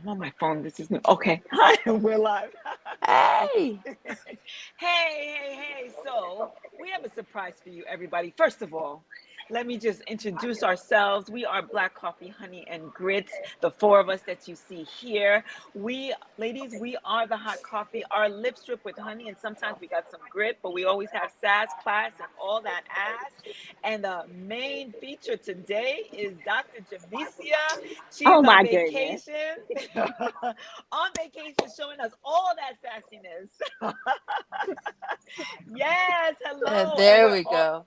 I'm on my phone. This is new. Okay. Hi, we're live. Hey, Hey. So, we have a surprise for you, everybody. First of all, let me just introduce ourselves. We are Black Coffee, Honey, and Grits, the four of us that you see here. Ladies, we are the hot coffee. Our lips drip with honey, and sometimes we got some grit, but we always have Sass Class and all that ass. And the main feature today is Dr. Jemecia. She's Oh on my goodness. vacation, on vacation, showing us all that sassiness. Yes, hello, and there we're we all. go.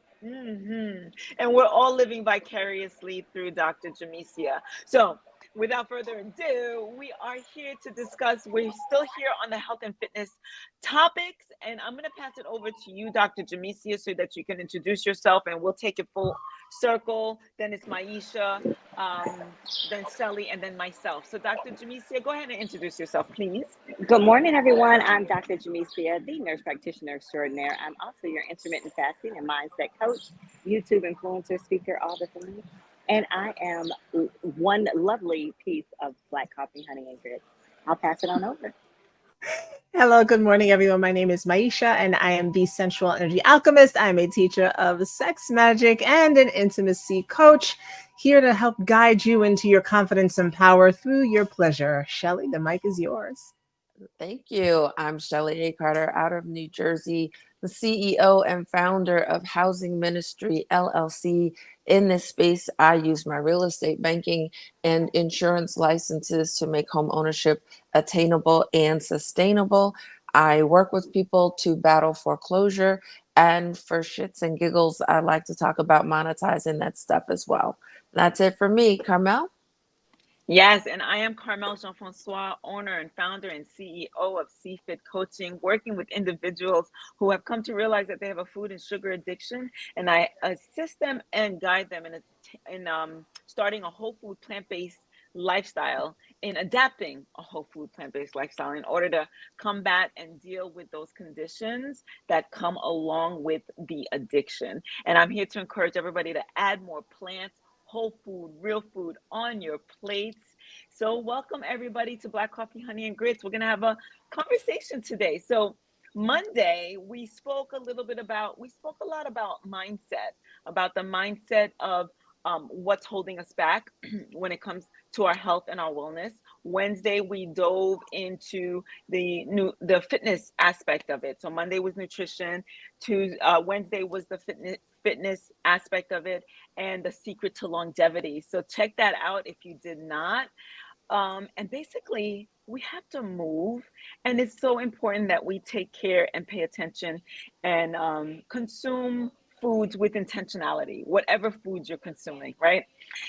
And we're all living vicariously through Dr. Jemecia. So, without further ado, we are here to discuss. We're still here on the health and fitness topics, and I'm going to pass it over to you, Dr. Jemecia, so that you can introduce yourself, and we'll take it full circle. Then it's Maisha, then Shellie, and then myself. So, Dr. Jemecia, go ahead and introduce yourself, please. Good morning, everyone. I'm Dr. Jemecia, the nurse practitioner extraordinaire. I'm also your intermittent fasting and mindset coach, YouTube influencer, speaker, all the things. And I am one lovely piece of Black Coffee, Honey, and Grits. I'll pass it on over. Hello, good morning, everyone. My name is Maisha, and I am the Sensual Energy Alchemist. I'm a teacher of sex magic and an intimacy coach, here to help guide you into your confidence and power through your pleasure. Shellie, the mic is yours. Thank you. I'm Shellie A. Carter out of New Jersey, the CEO and founder of Housing Ministry LLC. In this space, I use my real estate banking and insurance licenses to make home ownership attainable and sustainable. I work with people to battle foreclosure, and for shits and giggles, I like to talk about monetizing that stuff as well. That's it for me, Carmel. Yes, and I am Carmel Jean-Francois, owner and founder and CEO of CFIT Coaching, working with individuals who have come to realize that they have a food and sugar addiction, and I assist them and guide them in starting a whole food plant-based lifestyle, in adapting a whole food plant-based lifestyle in order to combat and deal with those conditions that come along with the addiction. And I'm here to encourage everybody to add more plants, whole food, real food on your plates. So, welcome everybody to Black Coffee, Honey, and Grits. We're going to have a conversation today. So, Monday, we spoke a lot about mindset, about the mindset of what's holding us back when it comes to our health and our wellness. Wednesday, we dove into the fitness aspect of it. So Monday was nutrition. Wednesday was the fitness aspect of it, and the secret to longevity. So check that out if you did not. And basically, we have to move, and it's so important that we take care and pay attention and consume foods with intentionality, whatever foods you're consuming, right?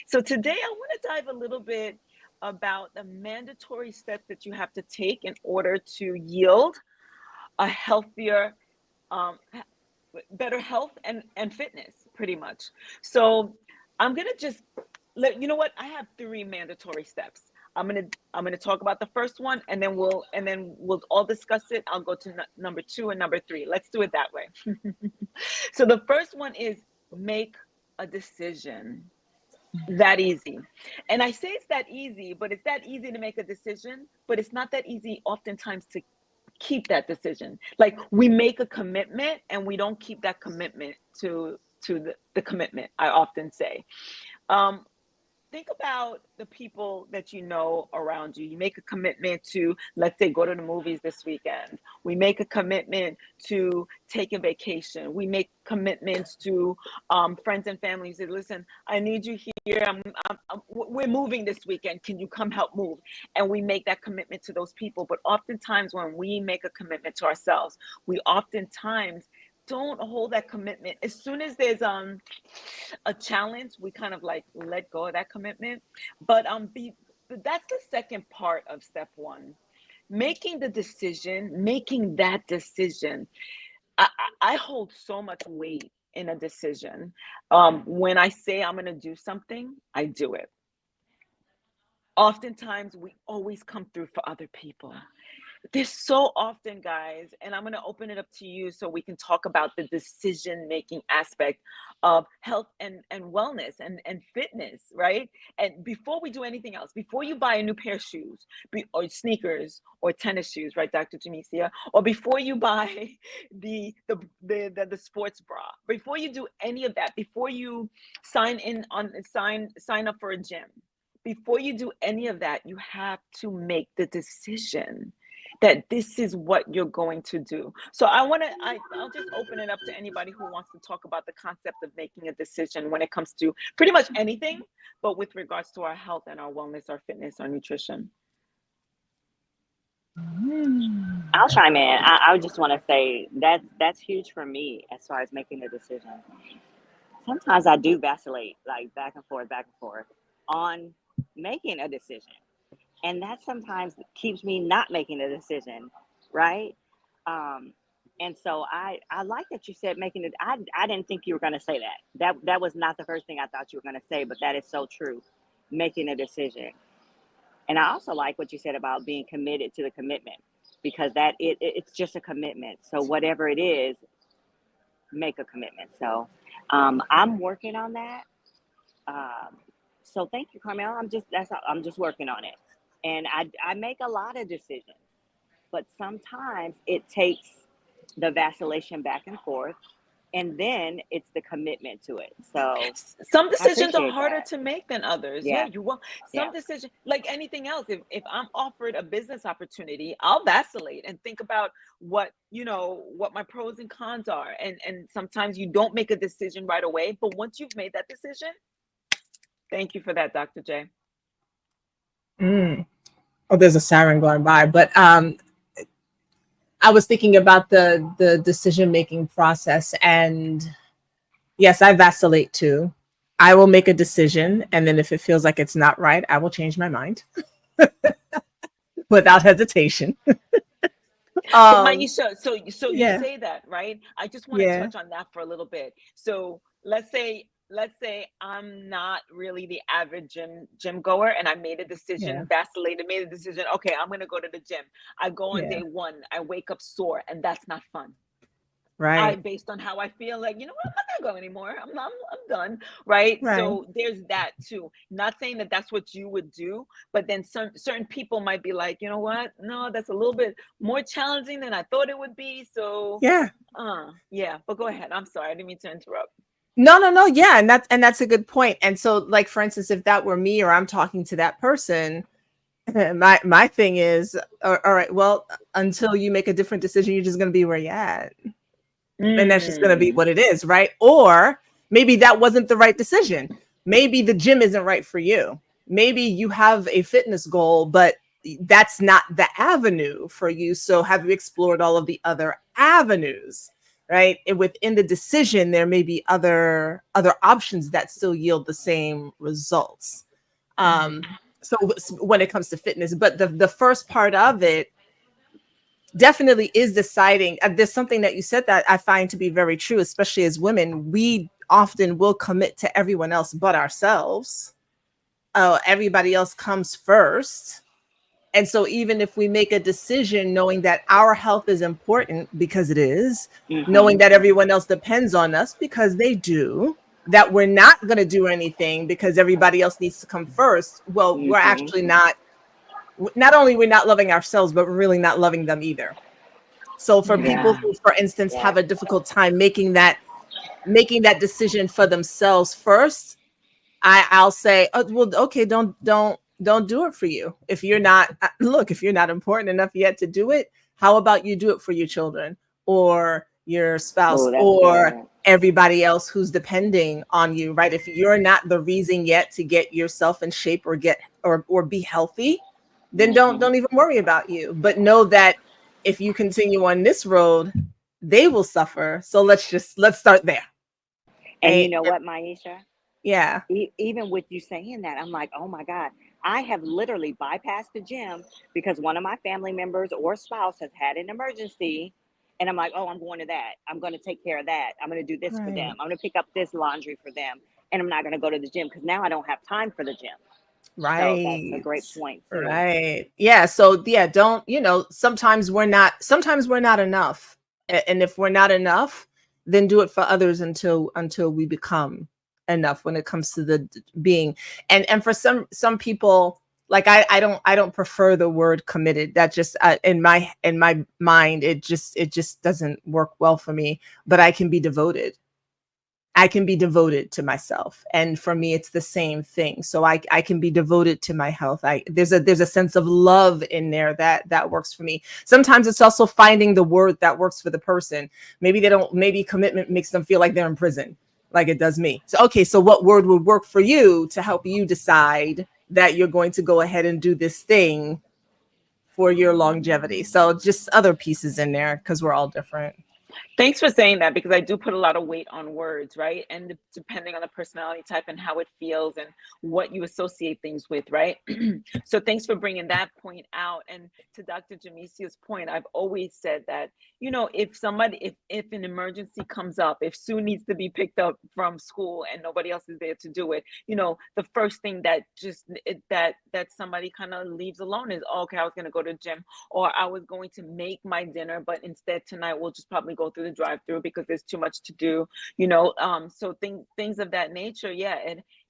So today, I want to dive a little bit about the mandatory steps that you have to take in order to yield a healthier, um, better health and fitness, pretty much. So I'm gonna just you know what, I have three mandatory steps. I'm gonna talk about the first one, and then we'll all discuss it. I'll go to number two and number three. Let's do it that way. So the first one is make a decision. That easy. And I say it's that easy, but it's that easy to make a decision, but it's not that easy oftentimes to keep that decision. Like, we make a commitment and we don't keep that commitment to the commitment, I often say. Um, think about the people that you know around you. You make a commitment to, let's say, go to the movies this weekend. We make a commitment to take a vacation. We make commitments to friends and family. You say, listen, I need you here. We're moving this weekend. Can you come help move? And we make that commitment to those people. But oftentimes when we make a commitment to ourselves, we oftentimes don't hold that commitment. As soon as there's a challenge, we kind of like let go of that commitment. But that's the second part of step one. Making that decision. I hold so much weight in a decision. When I say I'm going to do something, I do it. Oftentimes, we always come through for other people. This so often, guys, and I'm going to open it up to you so we can talk about the decision making aspect of health and wellness and fitness, right? And before we do anything else, before you buy a new pair of shoes or sneakers or tennis shoes, right, Dr. Jamecia, or before you buy the sports bra, before you do any of that, before you sign up for a gym, before you do any of that, you have to make the decision that this is what you're going to do. So I'll just open it up to anybody who wants to talk about the concept of making a decision when it comes to pretty much anything, but with regards to our health and our wellness, our fitness, our nutrition. I'll chime in. I just want to say that's huge for me as far as making a decision. Sometimes I do vacillate, like back and forth on making a decision. And that sometimes keeps me not making a decision, right? Um, and so I like that you said making it. I didn't think you were going to say that. That was not the first thing I thought you were going to say, but that is so true. Making a decision, and I also like what you said about being committed to the commitment, because it's just a commitment. So whatever it is, make a commitment. So I'm working on that. Um, so thank you, Carmel. I'm just working on it, and I make a lot of decisions, but sometimes it takes the vacillation back and forth, and then it's the commitment to it. So Some I decisions are appreciate harder that. to make than others. Yeah, Yeah, you will. yeah. Some decision, like anything else, if I'm offered a business opportunity, I'll vacillate and think about what my pros and cons are. And sometimes you don't make a decision right away, but once you've made that decision, thank you for that, Dr. J. Mm. Oh, there's a siren going by, but I was thinking about the decision making process, and yes, I vacillate too. I will make a decision, and then if it feels like it's not right, I will change my mind without hesitation. But Um, Maisha, so you yeah, say that, right? I just want to yeah, touch on that for a little bit. So let's say I'm not really the avid gym goer, and I made a yeah, decision, vacillated, made a decision. Okay, I'm gonna go to the gym. I go on yeah. day one, I wake up sore, and that's not fun. I Right, based on how I feel, like, you know what, I'm not gonna go anymore. I'm done, right? right. So there's that too. Not saying that that's what you would do, but then some certain people might be like, you know what, no, that's a little bit more challenging than I thought it would be. So Yeah. yeah, but go ahead. I'm sorry, I didn't mean to interrupt. No, no, no. Yeah, and that's a good point. And so, like for instance, if that were me or I'm talking to that person, my thing is, all right, well, until you make a different decision, you're just going to be where you're at, and that's just going to be Mm, what it is, right? Or maybe that wasn't the right decision. Maybe the gym isn't right for you. Maybe you have a fitness goal, but that's not the avenue for you. So have you explored all of the other avenues? Right. And within the decision, there may be other options that still yield the same results. mhm, So when it comes to fitness, but the first part of it definitely is deciding. There's something that you said that I find to be very true, especially as women. We often will commit to everyone else but ourselves. Everybody else comes first. And so, even if we make a decision knowing that our health is important, because it is, knowing Hmm. that everyone else depends on us because they do, that we're not going to do anything because everybody else needs to come first, well, we're Hmm. actually not only we're not loving ourselves, but we're really not loving them either. So for mhm. people Yeah. who, for instance, Yeah. have a difficult time making that decision for themselves first, I'll say, oh, well, okay, don't do it for you. If you're not look, if you're not important enough yet to do it, how about you do it for your children or your spouse Oh, that's or good. everybody else who's depending on you, right? If you're not the reason yet to get yourself in shape or get or be healthy, then don't Hmm. don't even worry about you. But know that if you continue on this road, they will suffer. So let's start there. And you Right? know what, Maisha? Yeah. Even with you saying that, I'm like, oh my God, I have literally bypassed the gym because one of my family members or spouse has had an emergency. And I'm like, oh, I'm going to that. I'm going to take care of that. I'm going to do this for them. Right. I'm going to pick up this laundry for them. And I'm not going to go to the gym because now I don't have time for the gym. So that's a Right. great point too. Right. Yeah. So yeah, don't, sometimes we're not enough. And if we're not enough, then do it for others until we become enough when it comes to the being. And for some people, like I don't prefer the word committed. That just in my mind, it just doesn't work well for me, but I can be devoted. I can be devoted to myself. And for me, it's the same thing. So I can be devoted to my health. There's a sense of love in there that works for me. Sometimes it's also finding the word that works for the person. Maybe commitment makes them feel like they're in prison, like it does me. So, okay, so what word would work for you to help you decide that you're going to go ahead and do this thing for your longevity? So just other pieces in there because we're all different. Thanks for saying that because I do put a lot of weight on words, right? And depending on the personality type and how it feels and what you associate things with, right? So thanks for bringing that point out. And to Dr. Jamesia's point, I've always said that, if an emergency comes up, if Sue needs to be picked up from school and nobody else is there to do it, the first thing that somebody kind of leaves alone is, oh, okay, I was going to go to the gym, or I was going to make my dinner, but instead tonight we'll just probably go through the drive-through because there's too much to do. So things of that nature. Yeah,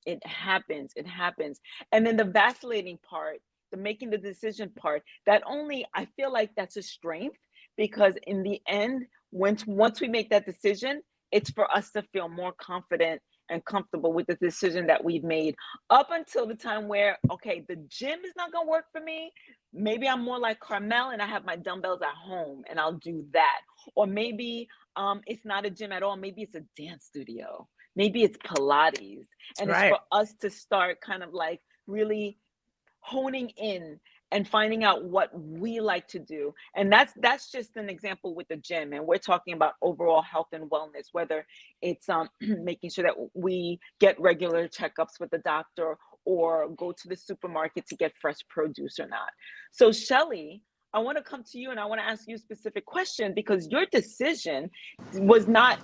it happens. It happens. And then the vacillating part, the making the decision part, that only I feel like that's a strength because in the end, once we make that decision, it's for us to feel more confident and comfortable with the decision that we've made up until the time where, okay, the gym is not going to work for me. Maybe I'm more like Carmel and I have my dumbbells at home and I'll do that. Or maybe it's not a gym at all. Maybe it's a dance studio. Maybe it's Pilates. And it's Right. for us to start kind of like really honing in and finding out what we like to do. And that's just an example with the gym, and we're talking about overall health and wellness, whether it's making sure that we get regular checkups with the doctor or go to the supermarket to get fresh produce or not. So Shellie, I want to come to you and I want to ask you a specific question because your decision was not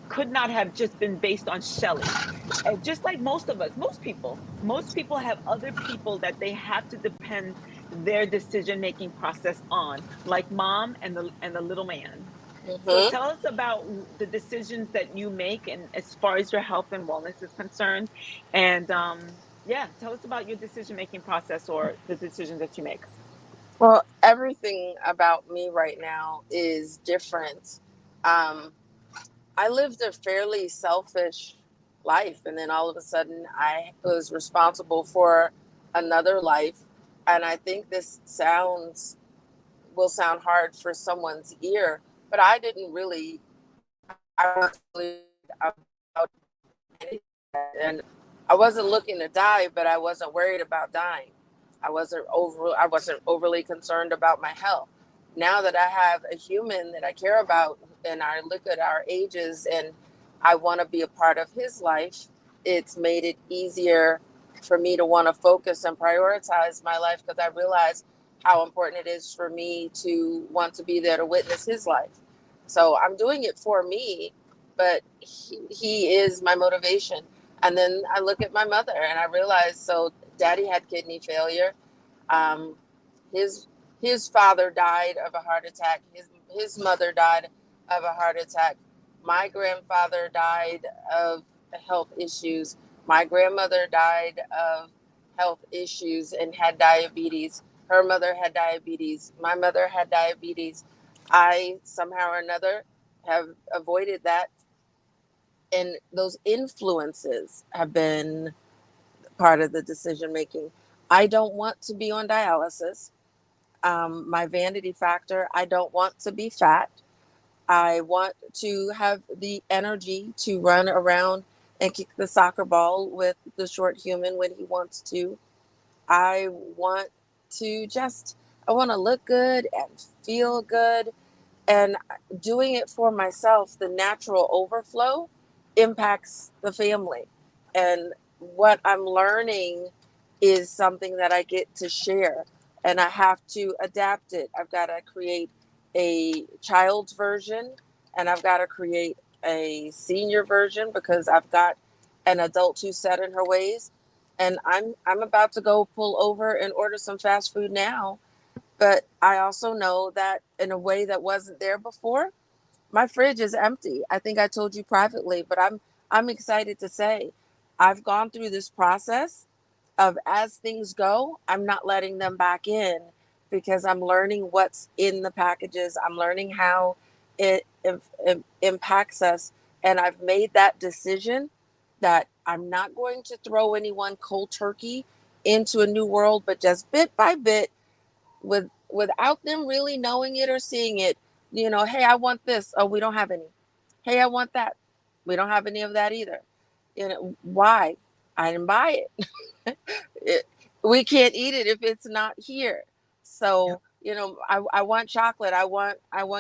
could not have just been based on Shellie. And just like most of us, most people have other people that they have to depend their decision making process on, like mom and the little man. So Mm-hmm. tell us about the decisions that you make, and as far as your health and wellness is concerned, and yeah, tell us about your decision making process or the decisions that you make. Well, everything about me right now is different. Um, I lived a fairly selfish life, and then all of a sudden, I was responsible for another life. And I think this will sound hard for someone's ear, but I didn't really, I wasn't really about anything. And I wasn't looking to die, but I wasn't worried about dying. I wasn't overly concerned about my health. Now that I have a human that I care about and I look at our ages and I want to be a part of his life, it's made it easier for me to want to focus and prioritize my life because I realize how important it is for me to want to be there to witness his life. So I'm doing it for me, but he is my motivation. And then I look at my mother and I realize, so daddy had kidney failure. Um, his his father died of a heart attack. His mother died of a heart attack. My grandfather died of health issues. My grandmother died of health issues and had diabetes. Her mother had diabetes. My mother had diabetes. I somehow or another have avoided that, and those influences have been part of the decision making. I don't want to be on dialysis. My vanity factor, I don't want to be fat. I want to have the energy to run around and kick the soccer ball with the short human when he wants to. I want I want to look good and feel good, and doing it for myself, the natural overflow impacts the family. And what I'm learning is something that I get to share, and I have to adapt it. I've got to create a child's version, and I've got to create a senior version because I've got an adult who's set in her ways. and I'm about to go pull over and order some fast food now. But I also know that in a way that wasn't there before, my fridge is empty. I think I told you privately, but I'm excited to say I've gone through this process of, as things go, I'm not letting them back in because I'm learning what's in the packages. I'm learning how it impacts us, and I've made that decision that I'm not going to throw anyone cold turkey into a new world, but just bit by bit, without them really knowing it or seeing it. Hey, I want this. Oh, we don't have any. Hey, I want that. We don't have any of that either. Why? I didn't buy it. it we can't eat it if it's not here. Yeah. So, I want chocolate. I want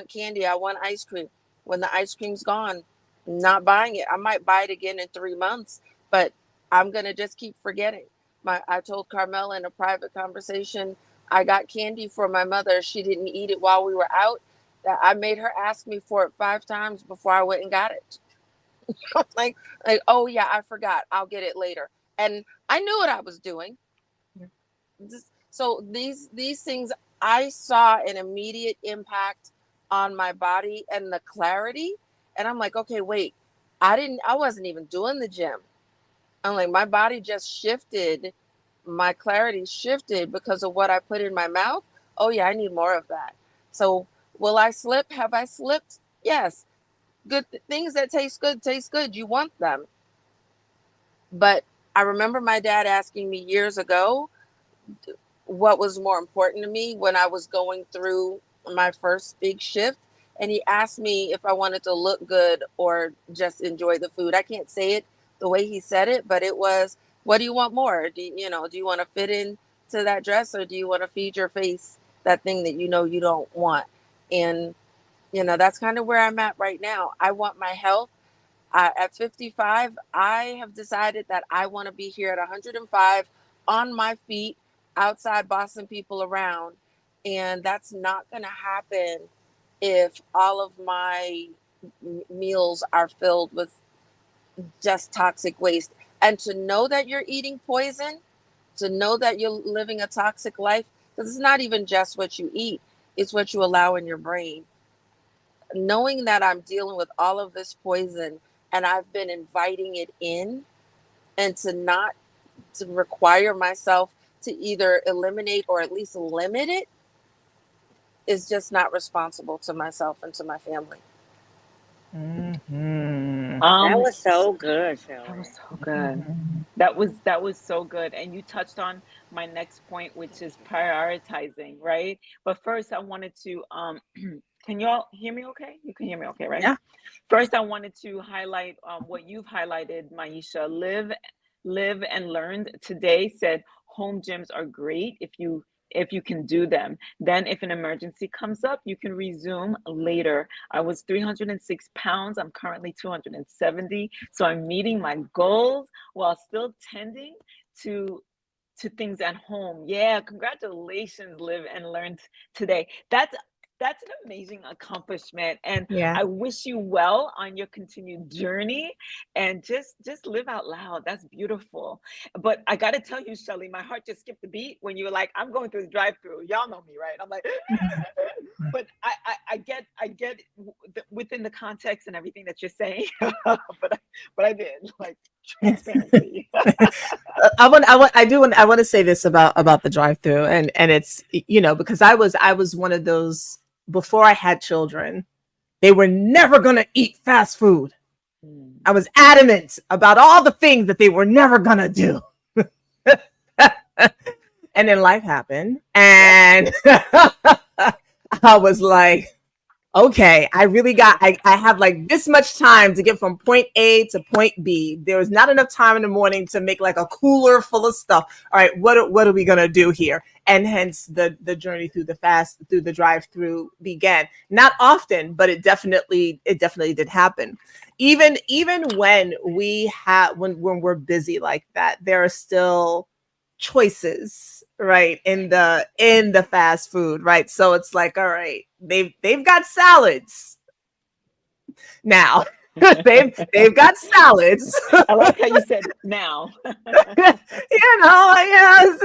candy. I want ice cream. When the ice cream's gone, I'm not buying it. I might buy it again in 3 months, but I'm gonna just keep forgetting. I told Carmela in a private conversation, I got candy for my mother. She didn't eat it while we were out. That I made her ask me for it 5 times before I went and got it. like, oh yeah, I forgot. I'll get it later. And I knew what I was doing. So these things, I saw an immediate impact on my body and the clarity. And I'm like, okay, wait, I wasn't even doing the gym. I'm like, my body just shifted. My clarity shifted because of what I put in my mouth. Oh yeah, I need more of that. So will I slip? Have I slipped? Yes. Good things that taste good taste good. You want them. But I remember my dad asking me years ago what was more important to me when I was going through my first big shift. And he asked me if I wanted to look good or just enjoy the food. I can't say it the way he said it, but it was, what do you want more? Do you want to fit in to that dress, or do you want to feed your face that thing that you don't want? And that's kind of where I'm at right now. I want my health. At 55, I have decided that I want to be here at 105 on my feet, outside bossing people around. And that's not going to happen if all of my meals are filled with just toxic waste. And to know that you're eating poison, to know that you're living a toxic life, because it's not even just what you eat, it's what you allow in your brain. Knowing that I'm dealing with all of this poison and I've been inviting it in, and to not to require myself to either eliminate or at least limit it, is just not responsible to myself and to my family. Mm-hmm. That Um, was so good, that was Shelley. so good. Mm-hmm. That was so good. And you touched on my next point, which is prioritizing, right? But first I wanted to can you all hear me okay? You can hear me okay, right? Yeah. First I wanted to highlight what you've highlighted, Maisha. Live and learned today said home gyms are great if you can do them. Then if an emergency comes up, you can resume later. I was 306 pounds. I'm currently 270. So I'm meeting my goals while still tending to things at home. Yeah, congratulations, live and learn today. That's an amazing accomplishment, and Yeah. I wish you well on your continued journey, and just live out loud. That's beautiful. But I got to tell you, Shelly, my heart just skipped a beat when you were like, I'm going through the drive-through. Y'all know me, right? I'm like, but I get within the context and everything that you're saying, but I did like transparency. I want to say this about the drive-through, and it's, because I was one of those before I had children. They were never gonna eat fast food. Mm. I was adamant about all the things that they were never gonna do. And then life happened, Yep. and I was like, okay, I have like this much time to get from point A to point B. There was not enough time in the morning to make like a cooler full of stuff. All right, what are we gonna do here? And hence the journey through the drive through began. Not often, but it definitely did happen. Even when when we're busy like that, there are still choices, right, in the fast food, right? So it's like, all right, they've got salads now. they've got salads. I like how you said now.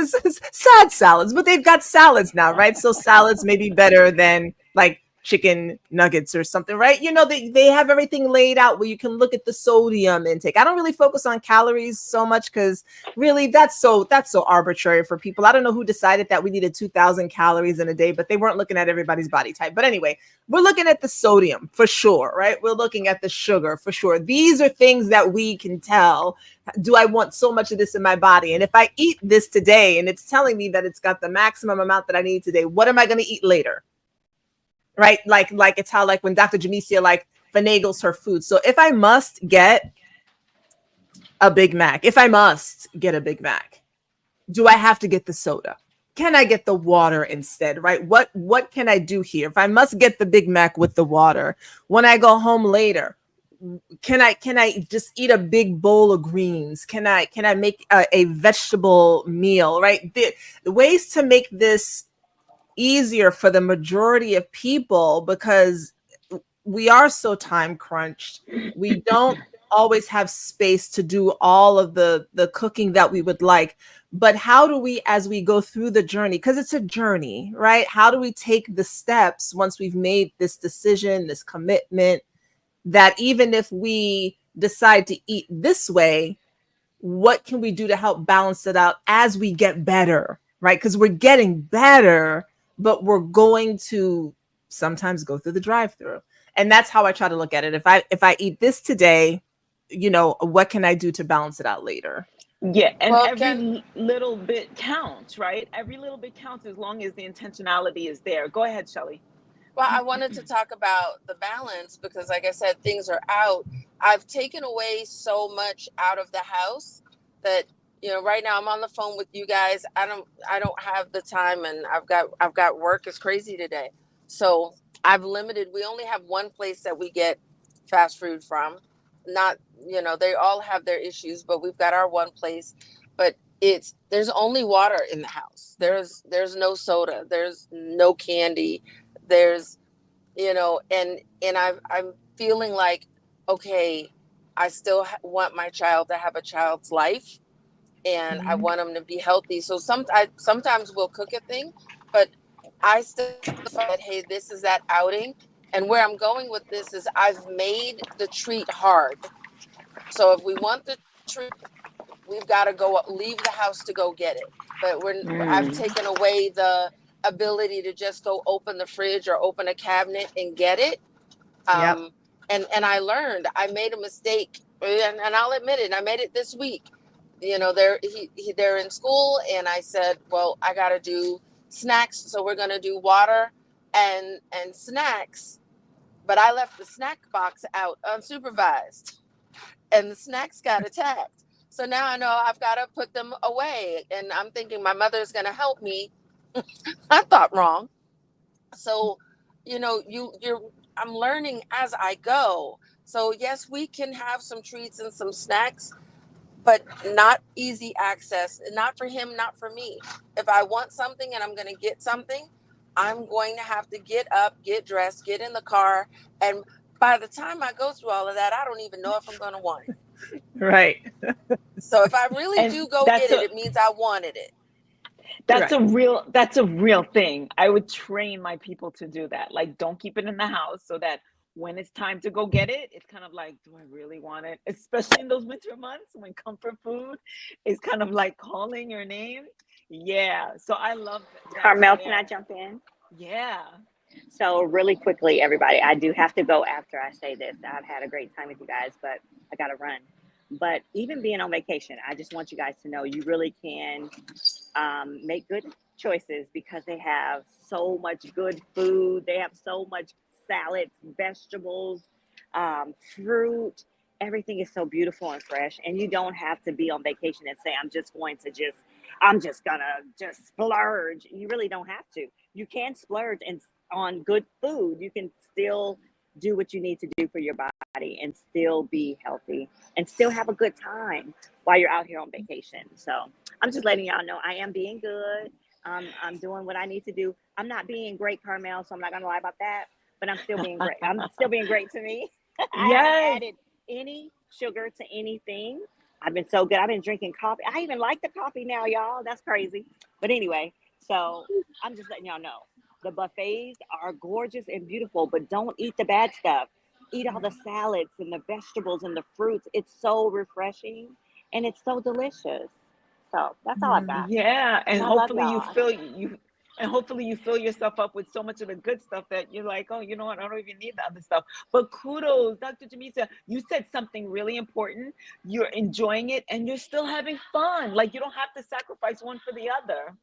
It's sad salads, but they've got salads now, right? So salads may be better than like chicken nuggets or something, right? They have everything laid out where you can look at the sodium intake. I don't really focus on calories so much because really that's so arbitrary for people. I don't know who decided that we needed 2,000 calories in a day, but they weren't looking at everybody's body type. But anyway, we're looking at the sodium for sure, right? We're looking at the sugar for sure. These are things that we can tell. Do I want so much of this in my body? And if I eat this today and it's telling me that it's got the maximum amount that I need today, what am I going to eat later? Right? Like it's how like when Dr. Jemecia like finagles her food. So if I must get a Big Mac, do I have to get the soda? Can I get the water instead, right? What can I do here? If I must get the Big Mac with the water, when I go home later, can I just eat a big bowl of greens? Can I make a vegetable meal, right? The ways to make this easier for the majority of people, because we are so time crunched. We don't always have space to do all of the cooking that we would like. But how do we, as we go through the journey, because it's a journey, right? How do we take the steps once we've made this decision, this commitment, that even if we decide to eat this way, what can we do to help balance it out as we get better, right? Because we're getting better, but we're going to sometimes go through the drive-through. And that's how I try to look at it. If I eat this today, what can I do to balance it out later? Yeah, and every little bit counts, right? Every little bit counts as long as the intentionality is there. Go ahead, Shellie. Well, I wanted to talk about the balance because, like I said, things are out. I've taken away so much out of the house that right now I'm on the phone with you guys. I don't have the time, and I've got work is crazy today. So I've limited. We only have one place that we get fast food from. Not they all have their issues, but we've got our one place. But there's only water in the house. There's no soda. There's no candy. There's and I'm feeling like, okay, I still want my child to have a child's life, and I want them to be healthy. So sometimes we'll cook a thing, but I still find, hey, this is that outing. And where I'm going with this is I've made the treat hard. So if we want the treat, we've got to go leave the house to go get it. But I've taken away the ability to just go open the fridge or open a cabinet and get it. And I learned I made a mistake, and I'll admit it. I made it this week. They're in school, and I said, well, I got to do snacks, so we're going to do water and snacks. But I left the snack box out unsupervised, and the snacks got attacked. So now I know I've got to put them away, and I'm thinking my mother's going to help me. I thought wrong. So, I'm learning as I go. So yes, we can have some treats and some snacks, but not easy access. Not for him, not for me. If I want something and I'm going to get something, I'm going to have to get up, get dressed, get in the car. And by the time I go through all of that, I don't even know if I'm going to want it. Right. So if I really do go get it, it means I wanted it. That's a real thing. I would train my people to do that. Like, don't keep it in the house, so that when it's time to go get it, it's kind of like, do I really want it? Especially in those winter months when comfort food is kind of like calling your name. Yeah. So I love that. Carmel, can I jump in? Yeah. So really quickly, everybody, I do have to go after I say this. I've had a great time with you guys, but I got to run. But even being on vacation, I just want you guys to know you really can make good choices, because they have so much good food. They have so much salads, vegetables, fruit. Everything is so beautiful and fresh. And you don't have to be on vacation and say, I'm just gonna splurge. You really don't have to. You can splurge on good food. You can still do what you need to do for your body and still be healthy and still have a good time while you're out here on vacation. So I'm just letting y'all know I am being good. I'm doing what I need to do. I'm not being great, Carmel, so I'm not gonna lie about that, but I'm still being great. I'm still being great to me. I haven't Yes. added any sugar to anything. I've been so good. I've been drinking coffee. I even like the coffee now, y'all. That's crazy. But anyway, so I'm just letting y'all know. The buffets are gorgeous and beautiful, but don't eat the bad stuff. Eat all the salads and the vegetables and the fruits. It's so refreshing and it's so delicious. So that's all I've got. Yeah, And and I love hopefully you y'all. fill you and hopefully you fill yourself up with so much of the good stuff that you're like, oh, you know what? I don't even need the other stuff. But kudos, Dr. Jamecia, you said something really important. You're enjoying it and you're still having fun. Like you don't have to sacrifice one for the other.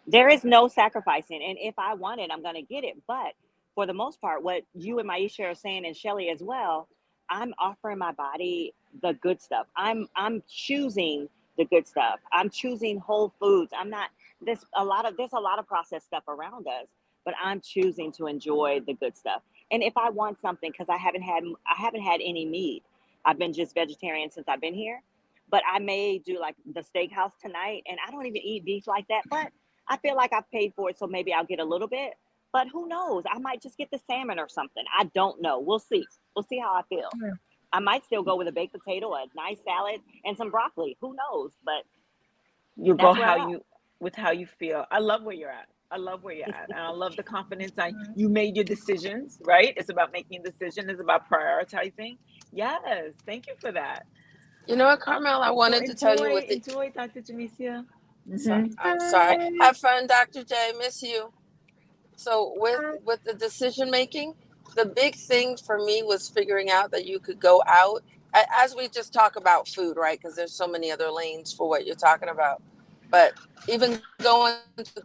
There is no sacrificing. And if I want it, I'm going to get it. But for the most part, what you and Maisha are saying, and Shellie as well, I'm offering my body the good stuff. I'm choosing the good stuff. I'm choosing whole foods. I'm not there's a lot of processed stuff around us, but I'm choosing to enjoy the good stuff. And if I want something, because I haven't had any meat. I've been just vegetarian since I've been here. But I may do like the steakhouse tonight, and I don't even eat beef like that. But I feel like I've paid for it, so maybe I'll get a little bit. But who knows? I might just get the salmon or something. I don't know. We'll see. We'll see how I feel. I might still go with a baked potato, a nice salad, and some broccoli. Who knows? But You go that's where I'm how at. you with how you feel. I love where you're at. I love where you're at. And I love the confidence. You made your decisions, right? It's about making a decision, it's about prioritizing. Yes. Thank you for that. You know what, Carmel? I So wanted to tell you what the. enjoy, Dr. Jamecia. Sorry, Mm-hmm. I'm sorry. Have fun, Dr. J. Miss you. So with the decision making, the big thing for me was figuring out that you could go out as we just talk about food, right? Because there's so many other lanes for what you're talking about. But even going to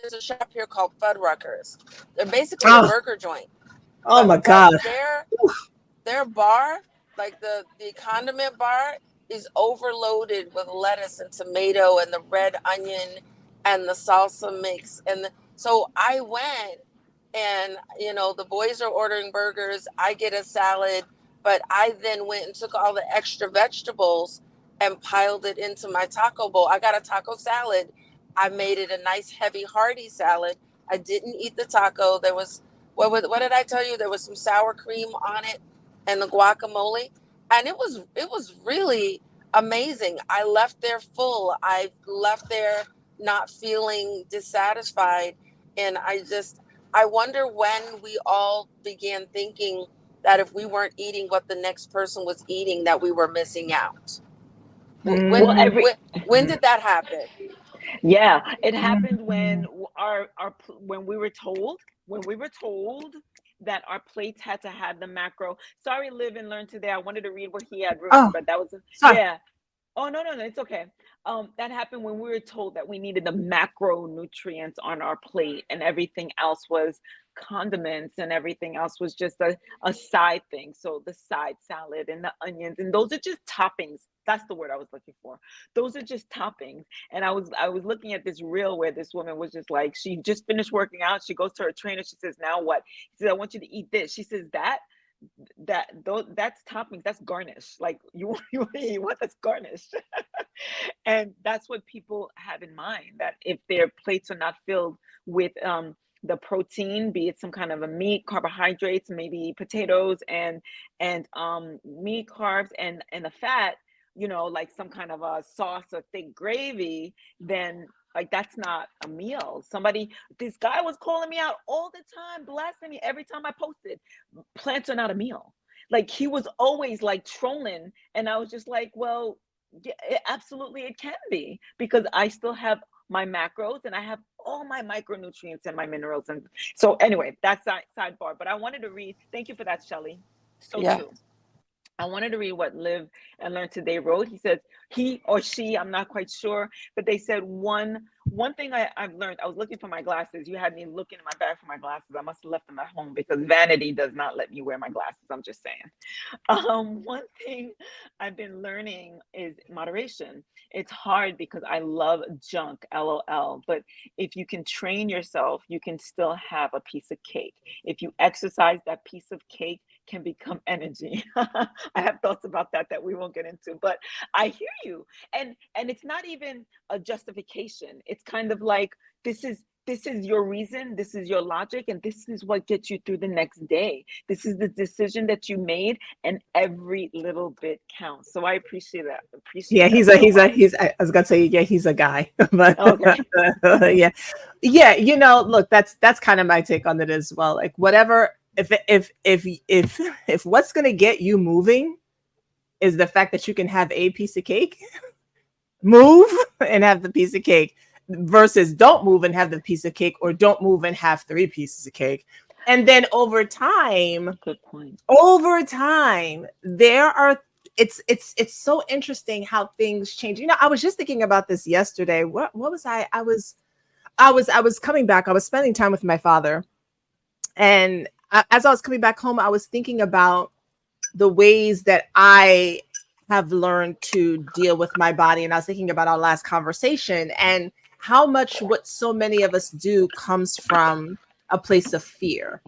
there's a shop here called Fuddruckers. They're basically a Oh, burger joint, oh my but God. their bar, like the condiment bar, is overloaded with lettuce and tomato and the red onion and the salsa mix. So I went and, the boys are ordering burgers. I get a salad, but I then went and took all the extra vegetables and piled it into my taco bowl. I got a taco salad. I made it a nice, heavy, hearty salad. I didn't eat the taco. There was, what did I tell you? There was some sour cream on it and the guacamole. And it was really amazing. I left there full. I left there not feeling dissatisfied. And I wonder when we all began thinking that if we weren't eating what the next person was eating, that we were missing out. When Well, Mm, when when did that happen? yeah, it happened when mm, when we were told that our plates had to have the macro. Sorry, live and learn today. I wanted to read what he had written, oh, but that was sorry. yeah. Oh, no, no, no, it's okay. That happened when we were told that we needed the macronutrients on our plate and everything else was condiments and everything else was just a side thing. So the side salad and the onions, and those are just toppings. That's the word I was looking for. Those are just toppings. And I was looking at this reel where this woman was just like, she just finished working out. She goes to her trainer. She says, now what? He says, I want you to eat this. She says, that's toppings, that's garnish, like you want that's garnish. And that's what people have in mind, that if their plates are not filled with the protein, be it some kind of a meat, carbohydrates, maybe potatoes and meat, carbs, and the fat, like some kind of a sauce or thick gravy, then like that's not a meal. This guy was calling me out all the time, blasting me every time I posted. Plants are not a meal. Like he was always like trolling, and I was just like, well, yeah, absolutely it can be, because I still have my macros and I have all my micronutrients and my minerals. And so anyway, that's sidebar. But I wanted to read. Thank you for that, Shellie. So Yeah. true. I wanted to read what Live and Learn Today wrote. He says he or she, I'm not quite sure, but they said one thing I've learned. I was looking for my glasses. You had me looking in my bag for my glasses. I must have left them at home because vanity does not let me wear my glasses. I'm just saying. One thing I've been learning is moderation. It's hard because I love junk, LOL. But if you can train yourself, you can still have a piece of cake. If you exercise, that piece of cake can become energy. I have thoughts about that we won't get into, but I hear you. And it's not even a justification. It's kind of like, this is this is your reason, this is your logic, and this is what gets you through the next day. This is the decision that you made, and every little bit counts. So I Yeah, appreciate that so much. I was gonna say, yeah, he's a guy, but Okay. yeah, yeah. Look, that's kind of my take on it as well. Like, whatever, if what's gonna get you moving is the fact that you can have a piece of cake, move and have the piece of cake, versus don't move and have the piece of cake, or don't move and have three pieces of cake. And then Good point. over time, there are it's so interesting how things change. I was just thinking about this yesterday. What was I was coming back. I was spending time with my father, and as I was coming back home, I was thinking about the ways that I have learned to deal with my body. And I was thinking about our last conversation and how much what so many of us do comes from a place of fear.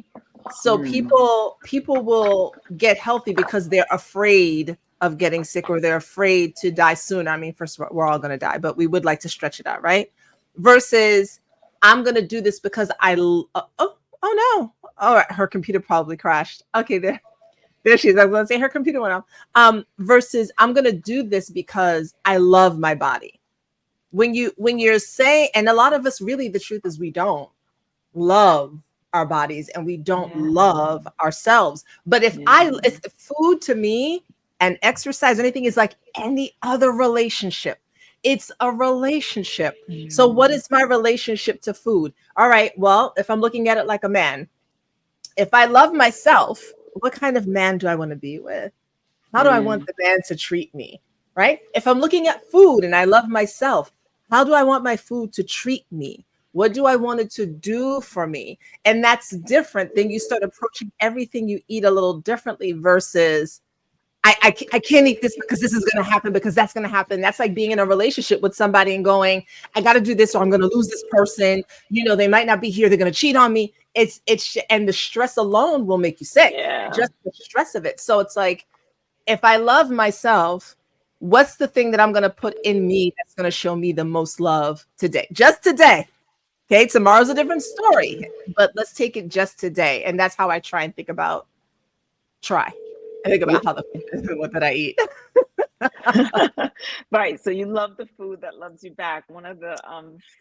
So Mm. people will get healthy because they're afraid of getting sick, or they're afraid to die soon. I mean, first of all, we're all going to die, but we would like to stretch it out, right? Versus, I'm going to do this because oh no. All right, her computer probably crashed. Okay, there she is. I was going to say her computer went off. Versus, I'm going to do this because I love my body. When you're saying, and a lot of us, really, the truth is we don't love our bodies, and we don't Yeah. love ourselves. But Yeah. it's food to me, and exercise, anything, is like any other relationship. It's a relationship. So what Mm. is my relationship to food? All right, well, if I'm looking at it like a man, if I love myself, what kind of man do I want to be with? How do I want Mm. the man to treat me? Right? If I'm looking at food and I love myself, how do I want my food to treat me? What do I want it to do for me? And that's different. Then you start approaching everything you eat a little differently, versus I can't eat this because this is going to happen, because that's going to happen. That's like being in a relationship with somebody and going, I got to do this or I'm going to lose this person. They might not be here. They're going to cheat on me. And the stress alone will make you sick, Yeah. just the stress of it. So it's like, if I love myself, what's the thing that I'm going to put in me that's going to show me the most love today? Just today. Okay. Tomorrow's a different story, but let's take it just today. And that's how I try and try and think Yeah. about how the what that I eat. Right. So you love the food that loves you back. One of the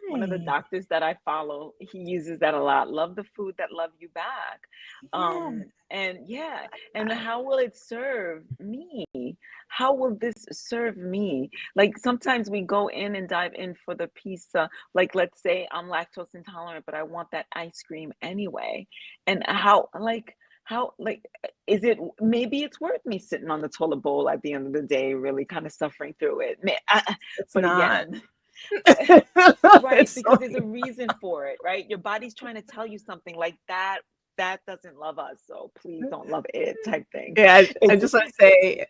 Hey, doctors that I follow, he uses that a lot. Love the food that love you back. yeah. And yeah, and how will it serve me? How will this serve me? Like sometimes we go in and dive in for the pizza. Like let's say I'm lactose intolerant, but I want that ice cream anyway. And how is it, maybe it's worth me sitting on the toilet bowl at the end of the day, really kind of suffering through it. It's But not. again, but right, It's because so, there's a reason for it, right? Your body's trying to tell you something like that doesn't love us, so please don't love it type thing. yeah. I It's just want to say,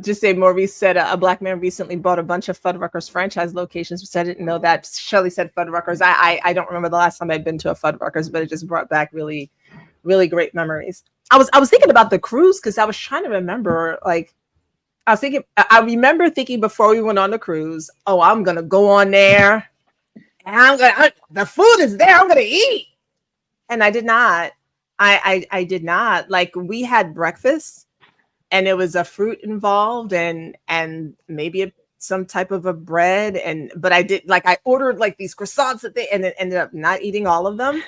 just say, Maurice said a black man recently bought a bunch of Fuddruckers franchise locations, which I didn't know that. Shellie said Fuddruckers. I don't remember the last time I'd been to a Fuddruckers, but it just brought back really, really great memories. I was thinking about the cruise, because I was trying to remember, like, I remember thinking before we went on the cruise, oh, I'm gonna go on there and the food is there, I'm gonna eat. And I did not. I did not. Like, we had breakfast, and it was a fruit involved, and maybe some type of a bread, but I ordered like these croissants and it ended up not eating all of them.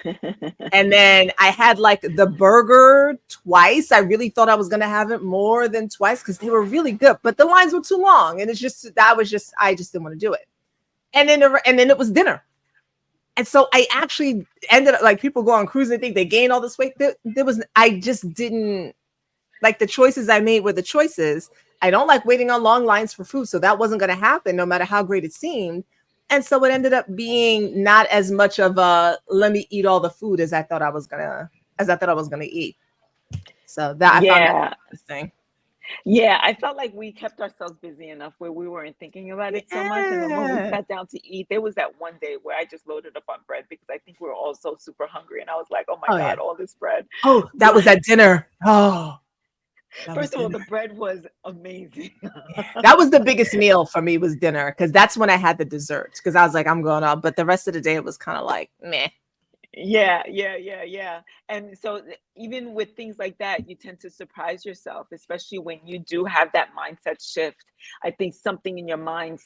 And then I had like the burger twice. I really thought I was gonna have it more than twice, because they were really good, but the lines were too long, and I just didn't want to do it. And then it was dinner. And so I actually ended up, like, people go on cruise and think they gain all this weight. I just didn't like the choices I made were the choices. I don't like waiting on long lines for food. So that wasn't going to happen no matter how great it seemed. And so it ended up being not as much of a let me eat all the food as I thought I was gonna eat. So that I found that Yeah. interesting. Yeah, I felt like we kept ourselves busy enough where we weren't thinking about it so much. And then when we Yeah. sat down to eat, there was that one day where I just loaded up on bread because I think we were all so super hungry. And I was like, oh my Oh God, yeah. all this bread. Oh, that was But at dinner. Oh, That was First of all, dinner. the bread was amazing. Yeah. That was the biggest meal for me was dinner because that's when I had the desserts because I was like, I'm going up. But the rest of the day it was kind of like meh. Yeah, yeah, yeah, yeah. And so even with things like that, you tend to surprise yourself, especially when you do have that mindset shift. I think something in your mind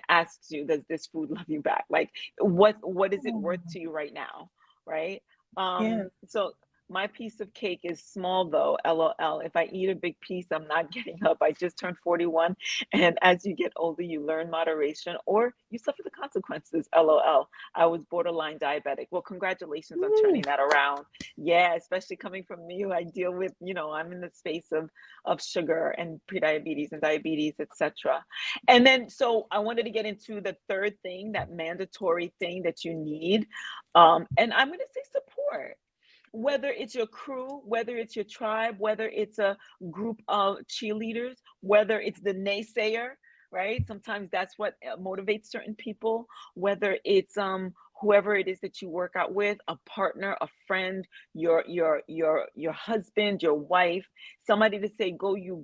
asks you, does this food love you back? Like what is it worth to you right now? Right? Yeah. So my piece of cake is small though, LOL. If I eat a big piece, I'm not getting up. I just turned 41. And as you get older, you learn moderation or you suffer the consequences, LOL. I was borderline diabetic. Well, congratulations on Ooh. turning that around. Yeah, especially coming from me, who I deal with, I'm in the space of sugar and prediabetes and diabetes, etc. And then so I wanted to get into the third thing, that mandatory thing that you need. And I'm gonna say support, whether it's your crew, whether it's your tribe, whether it's a group of cheerleaders, whether it's the naysayer, right? Sometimes that's what motivates certain people, whether it's whoever it is that you work out with, a partner, a friend, your husband, your wife, somebody to say go, you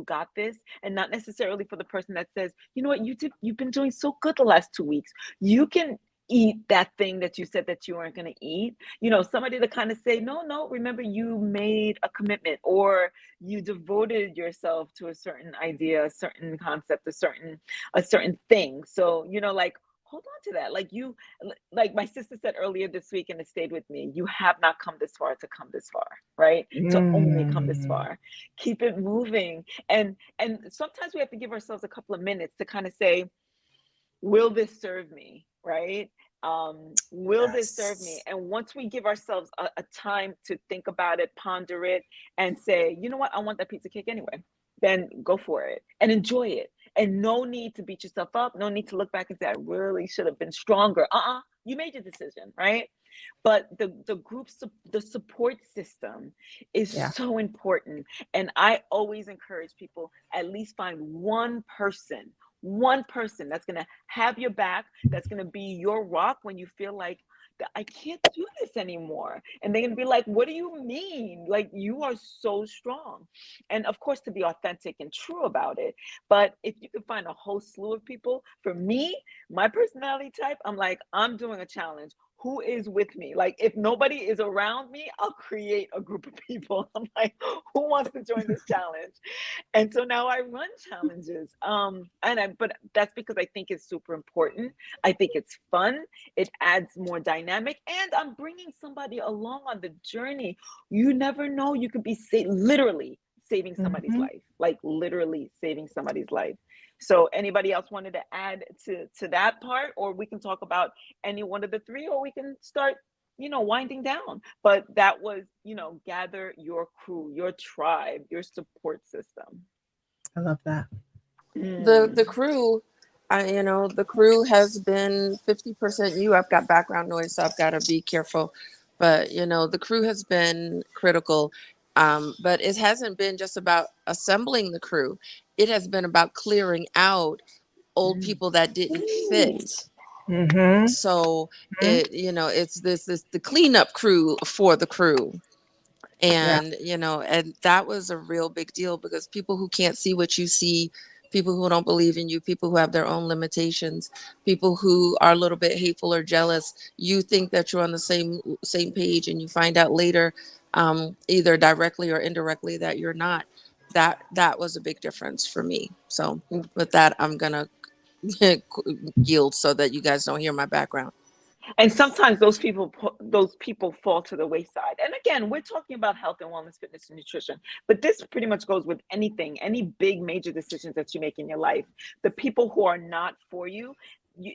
got this, and not necessarily for the person that says, you know what, you've been doing so good the last 2 weeks. You can eat that thing that you said that you weren't going to eat. Somebody to kind of say, no, remember you made a commitment, or you devoted yourself to a certain idea, a certain concept, a certain thing. So, like, hold on to that. Like my sister said earlier this week, and it stayed with me, you have not come this far to come this far, right? To only come this Mm. far. Keep it moving. And sometimes we have to give ourselves a couple of minutes to kind of say, will this serve me, right? Will this serve me? Yes. And once we give ourselves a time to think about it, ponder it, and say, you know what, I want that pizza cake anyway, then go for it and enjoy it. And no need to beat yourself up, no need to look back and say, I really should have been stronger. You made your decision, right? But the the support system is Yeah. so important. And I always encourage people, at least find one person that's going to have your back, that's going to be your rock when you feel like that I can't do this anymore. And they're going to be like, what do you mean? Like, you are so strong. And of course, to be authentic and true about it. But if you can find a whole slew of people, for me, my personality type, I'm like, I'm doing a challenge. Who is with me? Like, if nobody is around me, I'll create a group of people. I'm like, who wants to join this challenge? And so now I run challenges. But that's because I think it's super important. I think it's fun. It adds more dynamic, and I'm bringing somebody along on the journey. You never know. You could be literally saving somebody's Hmm. life, like literally saving somebody's life. So anybody else wanted to add to that part, or we can talk about any one of the three, or we can start winding down. But that was, gather your crew, your tribe, your support system. I love that. The Mm. crew, the crew has been 50% you. I've got background noise, so I've got to be careful. But the crew has been critical. But it hasn't been just about assembling the crew. It has been about clearing out old Mm. people that didn't fit. Mm-hmm. So it's this the cleanup crew for the crew. Yeah. And that was a real big deal because people who can't see what you see, people who don't believe in you, people who have their own limitations, people who are a little bit hateful or jealous, you think that you're on the same page, and you find out later, either directly or indirectly, that you're not. That was a big difference for me. So with that, I'm gonna yield so that you guys don't hear my background. And sometimes those people fall to the wayside. And again, we're talking about health and wellness, fitness and nutrition, but this pretty much goes with anything, any big major decisions that you make in your life. The people who are not for you,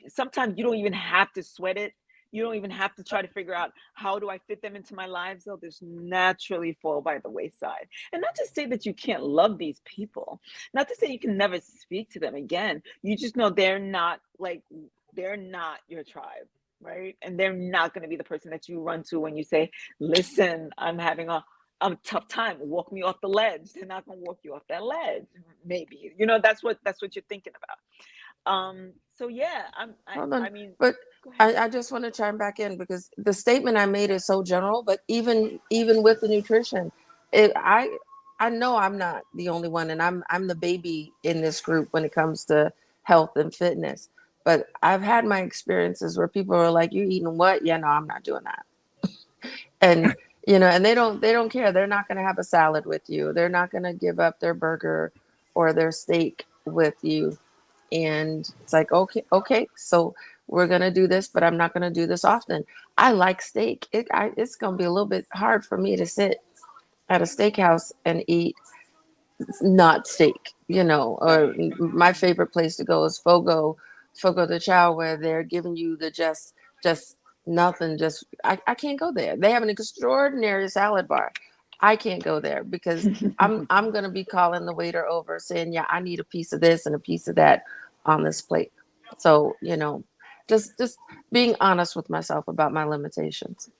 sometimes you don't even have to sweat it. You don't even have to try to figure out, how do I fit them into my lives? They'll just naturally fall by the wayside. And not to say that you can't love these people, not to say you can never speak to them again. You just know they're not your tribe, right? And they're not going to be the person that you run to when you say, listen, I'm having a tough time. Walk me off the ledge. They're not going to walk you off that ledge. Maybe, that's what you're thinking about. So yeah, Hold on, I mean, but go ahead. I just want to chime back in because the statement I made is so general. But even with the nutrition, I I know I'm not the only one, and I'm the baby in this group when it comes to health and fitness. But I've had my experiences where people are like, "You eating what?" Yeah, no, I'm not doing that. And and they don't care. They're not going to have a salad with you. They're not going to give up their burger or their steak with you. And it's like, okay, so we're going to do this, but I'm not going to do this often. I like steak. It's going to be a little bit hard for me to sit at a steakhouse and eat not steak, or Right. my favorite place to go is Fogo de Chao, where they're giving you the just nothing. Just I can't go there. They have an extraordinary salad bar. I can't go there because I'm gonna be calling the waiter over saying, yeah, I need a piece of this and a piece of that on this plate. So, just being honest with myself about my limitations.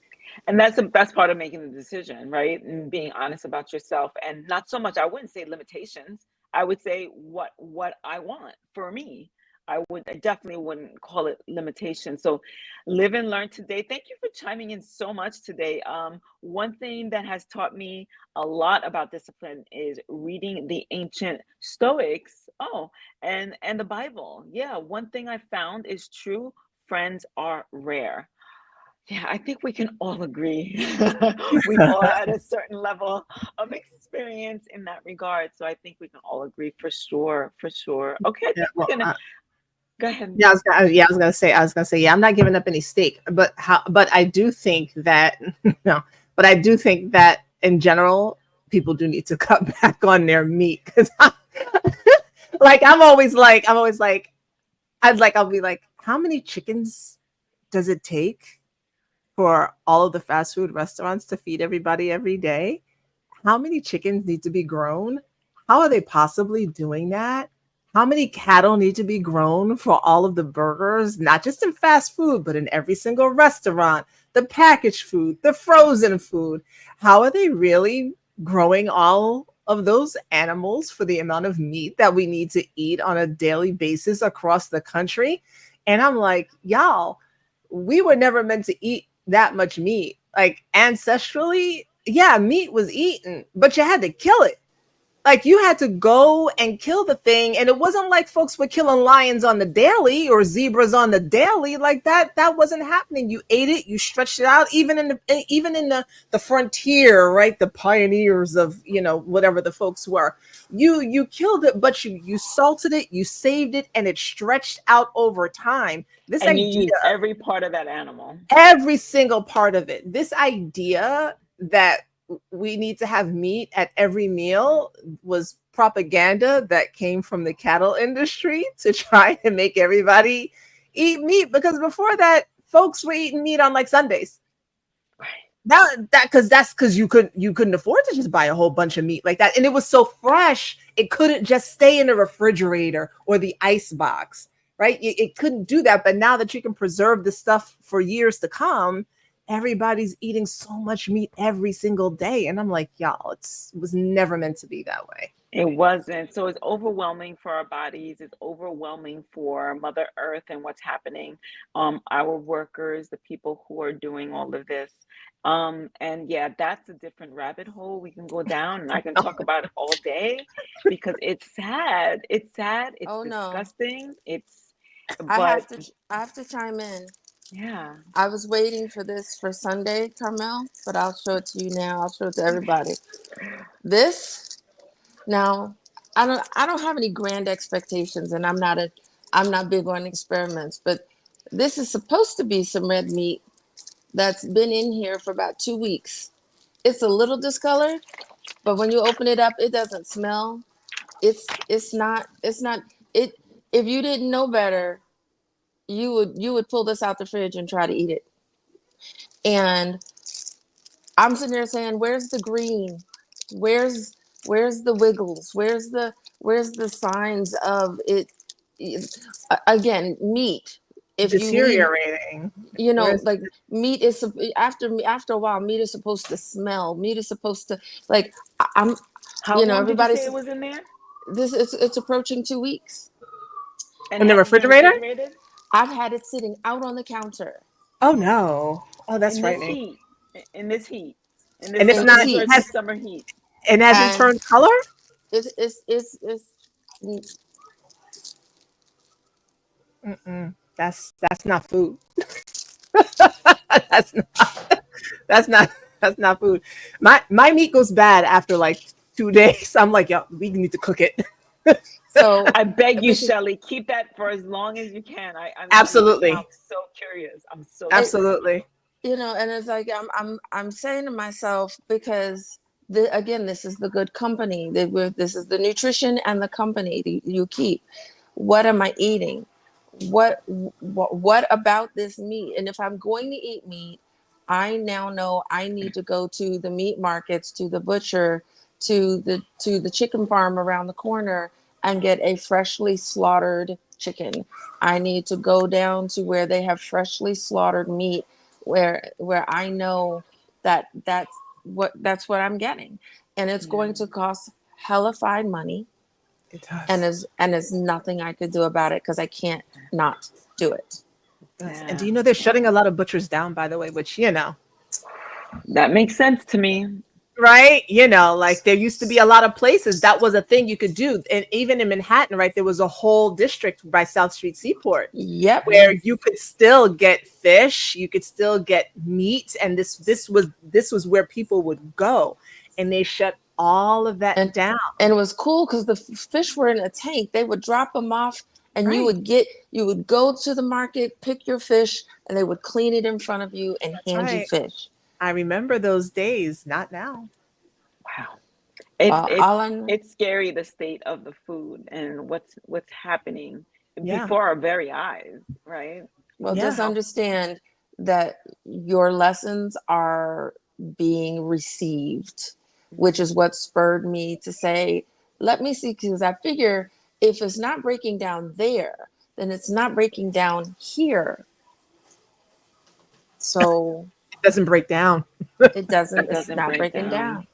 And that's part of making the decision, right? And being honest about yourself, and not so much, I wouldn't say limitations. I would say what I want for me. I definitely wouldn't call it limitation. So live and learn today. Thank you for chiming in so much today. One thing that has taught me a lot about discipline is reading the ancient Stoics. Oh, and the Bible. Yeah, one thing I found is true friends are rare. Yeah, I think we can all agree. We've all had a certain level of experience in that regard. So I think we can all agree for sure, for sure. Okay, I Yeah, think well, we're gonna go ahead. yeah, I was gonna say, yeah, I'm not giving up any steak, but I do think that no, but I do think that in general, people do need to cut back on their meat because, like, I'll be like, how many chickens does it take for all of the fast food restaurants to feed everybody every day? How many chickens need to be grown? How are they possibly doing that? How many cattle need to be grown for all of the burgers, not just in fast food, but in every single restaurant, the packaged food, the frozen food? How are they really growing all of those animals for the amount of meat that we need to eat on a daily basis across the country? And I'm like, y'all, we were never meant to eat that much meat. Like ancestrally, yeah, meat was eaten, but you had to kill it. Like you had to go and kill the thing, and it wasn't like folks were killing lions on the daily or zebras on the daily. Like that wasn't happening. You ate it, you stretched it out. Even in the frontier, right? The pioneers of whatever the folks were. You killed it, but you salted it, you saved it, and it stretched out over time. This And you idea, use every part of that animal. every single part of it. This idea that we need to have meat at every meal was propaganda that came from the cattle industry to try to make everybody eat meat, because before that folks were eating meat on like Sundays. Right. That's because you couldn't afford to just buy a whole bunch of meat like that, and it was so fresh it couldn't just stay in the refrigerator or the ice box, right? It couldn't do that. But now that you can preserve the stuff for years to come, everybody's eating so much meat every single day, and I'm like, y'all, it was never meant to be that way. It wasn't. So it's overwhelming for our bodies. It's overwhelming for Mother Earth and what's happening. Our workers, the people who are doing all of this. And yeah, that's a different rabbit hole we can go down, and I can talk about it all day because it's sad. It's sad. It's Oh no, disgusting. I have But to I have to chime in. yeah. I was waiting for this for Sunday, Carmel, but I'll show it to you now. I'll show it to everybody. This now, I don't have any grand expectations, and I'm not big on experiments, but this is supposed to be some red meat that's been in here for about 2 weeks. It's a little discolored, but when you open it up, it doesn't smell. It's not it. If you didn't know better, you would pull this out the fridge and try to eat it. And I'm sitting there saying, "Where's the green? Where's where's the wiggles? Where's the signs of it?" Again, meat. If you need, Deteriorating. Where's like meat is after a while, meat is supposed to smell. Meat is supposed to like. I'm, How long did you say everybody's it was in there? this. It's approaching 2 weeks. And in the has it been refrigerator? refrigerated? I've had it sitting out on the counter Oh no. Oh, that's In this frightening. heat, in this heat, in this And it's in this not November heat. to has summer heat. And has it And turned color? it's That's not food. that's not that's not that's not food. My meat goes bad after like 2 days. I'm like, yo, we need to cook it. so I beg you, because Shellie, keep that for as long as you can. I'm now Absolutely. so curious. I'm so it, curious. Absolutely. and it's like I'm saying to myself, because again, this is the good company that this is the nutrition and the company that you keep. What am I eating? What about this meat? And if I'm going to eat meat, I now know I need to go to the meat markets, to the butcher, to the chicken farm around the corner and get a freshly slaughtered chicken. I need to go down to where they have freshly slaughtered meat, where I know that's what I'm getting. And it's Yeah. going to cost hella fine money, It and does. there's nothing I could do about it because I can't not do it. It does. And do Yeah. you know they're shutting a lot of butchers down, by the way, which That makes sense to me. right? Like there used to be a lot of places that was a thing you could do. And even in Manhattan, right, there was a whole district by South Street Seaport Yep. where you could still get fish, you could still get meat, and this was where people would go. And they shut all of that and down. and it was cool because the fish were in a tank. They would drop them off, and Right. you would go to the market, pick your fish, and they would clean it in front of you and That's hand you right. fish. I remember those days, not now. Wow. It's uh, it's all i it's scary, the state of the food and what's happening Yeah. before our very eyes, right? well, Yeah. just How understand that your lessons are being received, which mhm. is what spurred me to say, let me see, because I figure if it's not breaking down there, then it's not breaking down here. So It doesn't break down. It it's doesn't not break breaking down.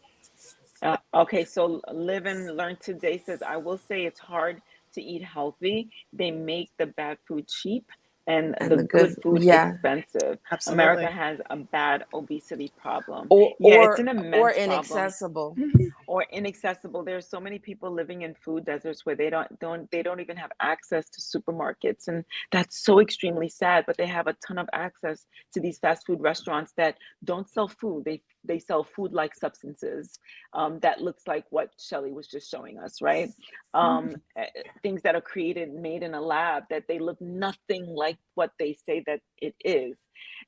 down. Okay, so Live and Learn Today says, I will say it's hard to eat healthy. They make the bad food cheap and And the the good, good food yeah. expensive. America Absolutely. has a bad obesity problem. or Yeah, it's or an or immense problem. inaccessible. Mhm. Or inaccessible. There's so many people living in food deserts where they don't even have access to supermarkets, and that's so extremely sad. But they have a ton of access to these fast food restaurants that don't sell food. They sell food like substances, that looks like what Shellie was just showing us, right? Things that are created, made in a lab that they look nothing like what they say that it is.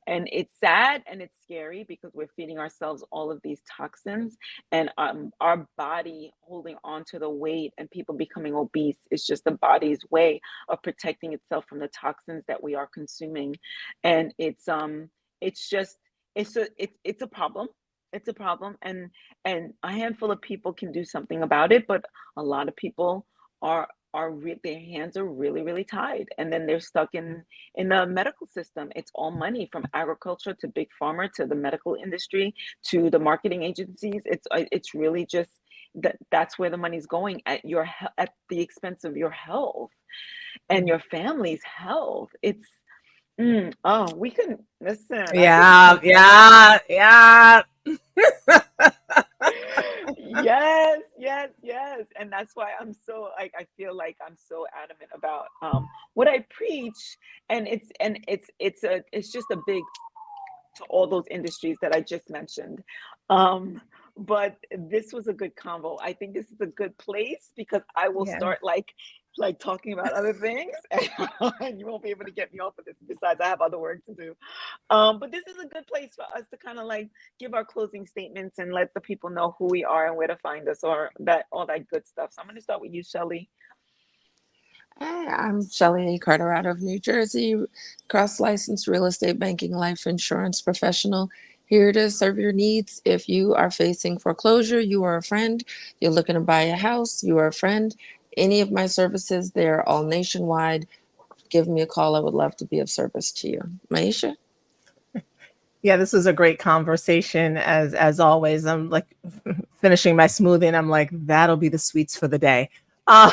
And it's sad and it's scary because we're feeding ourselves all of these toxins, and our body holding on to the weight and people becoming obese is just the body's way of protecting itself from the toxins that we are consuming. And it's just it's a problem. It's a problem, and a handful of people can do something about it, but a lot of people their hands are really really tied, and then they're stuck in the medical system. It's all money, from agriculture to big pharma to the medical industry to the marketing agencies. It's really just that's where the money's going, at the expense of your health and your family's health. Oh, we can listen. I could Yeah, talk all yeah, yeah. Yes, yes, yes. And that's why I'm so, like, I feel like I'm so adamant about what I preach. And it's just a big to all those industries that I just mentioned. Um, but this was a good convo. I think this is a good place because I will Yeah. start like talking about other things, and you won't be able to get me off of this. Besides, I have other work to do. But this is a good place for us to kind of like give our closing statements and let the people know who we are and where to find us, or that all that good stuff. So I'm going to start with you, Shellie. Hi, I'm Shellie A. Carter out of New Jersey, cross licensed real estate banking life insurance professional. Here to serve your needs. If you are facing foreclosure, you are a friend. You're looking to buy a house, you are a friend. Any of my services, they're all nationwide. Give me a call. I would love to be of service to you. Maisha? Yeah, this was a great conversation as always. I'm like finishing my smoothie and I'm like, that'll be the sweets for the day. Uh,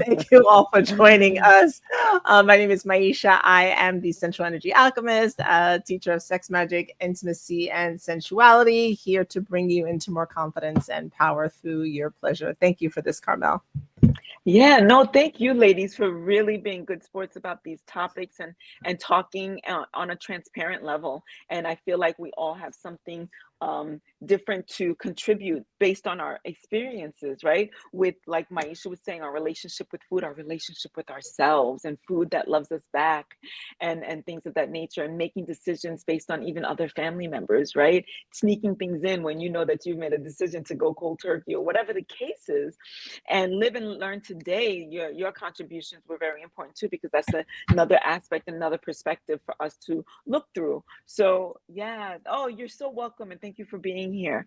thank you all for joining us. My name is Maisha. I am the Sensual Energy Alchemist, a teacher of sex magic, intimacy, and sensuality, here to bring you into more confidence and power through your pleasure. Thank you for this, Carmel. Yeah, no, thank you, ladies, for really being good sports about these topics and talking on a transparent level. And I feel like we all have something different to contribute based on our experiences, right? With, like Maisha was saying, our relationship with food, our relationship with ourselves, and food that loves us back, and things of that nature, and making decisions based on even other family members, right? Sneaking things in when you know that you've made a decision to go cold turkey or whatever the case is, and live and learn today. Your contributions were very important too, because that's another aspect, another perspective for us to look through. So yeah, oh, you're so welcome, and thank you for being here.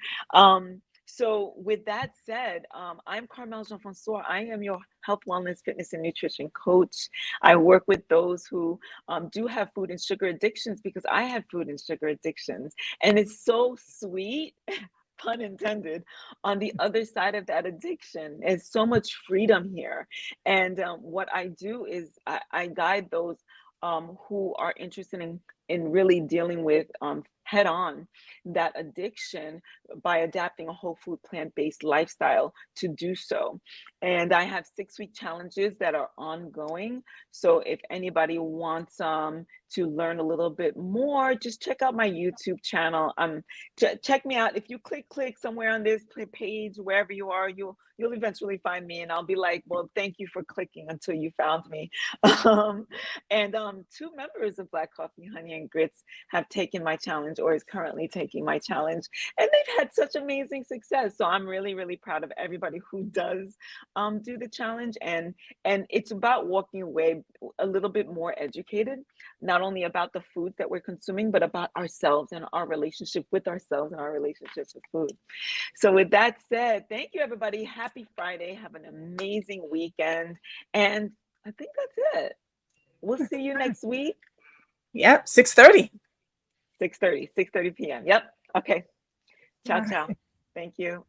So with that said, I'm Carmel Jean-Francois. I am your health, wellness, fitness, and nutrition coach. I work with those who do have food and sugar addictions, because I had food and sugar addictions, and it's so sweet, pun intended, on the other side of that addiction. There's so much freedom here. And what I do is I guide those who are interested in really dealing with head on that addiction by adapting a whole food plant-based lifestyle to do so. And I have 6-week challenges that are ongoing. So if anybody wants to learn a little bit more, just check out my YouTube channel. Check me out. If you click somewhere on this page, wherever you are, you'll eventually find me, and I'll be like, well, thank you for clicking until you found me. And 2 members of Black Coffee, Honey, and Grits have taken my challenge, or is currently taking my challenge, and they've had such amazing success. So I'm really, really proud of everybody who does do the challenge, and it's about walking away a little bit more educated, not only about the foods that we're consuming, but about ourselves and our relationship with ourselves and our relationships with food. So with that said, thank you, everybody. Happy Friday. Have an amazing weekend. And I think that's it. We'll see you next week. Yep, 6:30. 6:30 p.m. Yep. Okay. Ciao, ciao. Thank you.